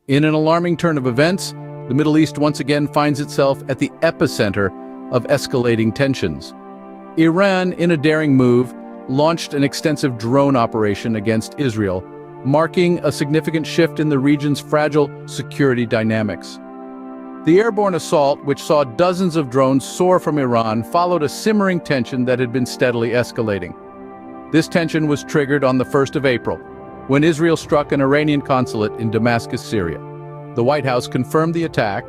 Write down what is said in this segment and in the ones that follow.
In an alarming turn of events, the Middle East once again finds itself at the epicenter of escalating tensions. Iran, in a daring move, launched an extensive drone operation against Israel, marking a significant shift in the region's fragile security dynamics. The airborne assault, which saw dozens of drones soar from Iran, followed a simmering tension that had been steadily escalating. This tension was triggered on the 1st of April, when Israel struck an Iranian consulate in Damascus, Syria. The White House confirmed the attack,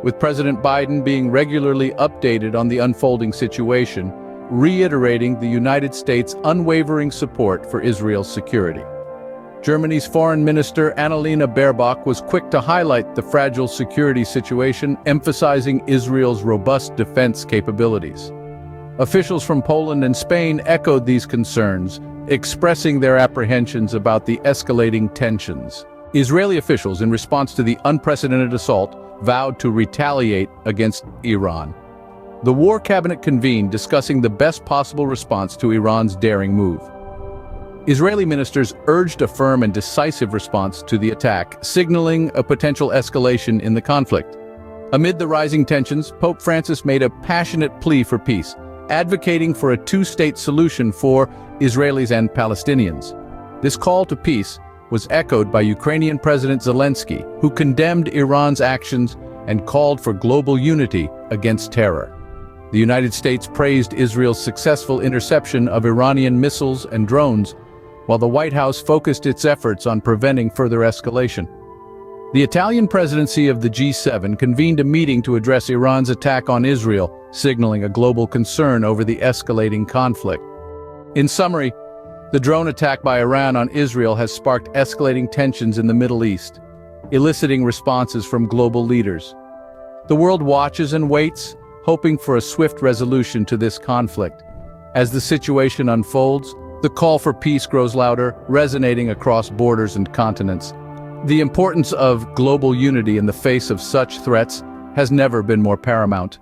with President Biden being regularly updated on the unfolding situation, reiterating the United States' unwavering support for Israel's security. Germany's Foreign Minister Annalena Baerbock was quick to highlight the fragile security situation, emphasizing Israel's robust defense capabilities. Officials from Poland and Spain echoed these concerns, expressing their apprehensions about the escalating tensions. Israeli officials, in response to the unprecedented assault, vowed to retaliate against Iran. The War Cabinet convened, discussing the best possible response to Iran's daring move. Israeli ministers urged a firm and decisive response to the attack, signaling a potential escalation in the conflict. Amid the rising tensions, Pope Francis made a passionate plea for peace, advocating for a two-state solution for Israelis and Palestinians. This call to peace was echoed by Ukrainian President Zelensky, who condemned Iran's actions and called for global unity against terror. The United States praised Israel's successful interception of Iranian missiles and drones, while the White House focused its efforts on preventing further escalation. The Italian presidency of the G7 convened a meeting to address Iran's attack on Israel, signaling a global concern over the escalating conflict. In summary, the drone attack by Iran on Israel has sparked escalating tensions in the Middle East, eliciting responses from global leaders. The world watches and waits, hoping for a swift resolution to this conflict. As the situation unfolds, the call for peace grows louder, resonating across borders and continents. The importance of global unity in the face of such threats has never been more paramount.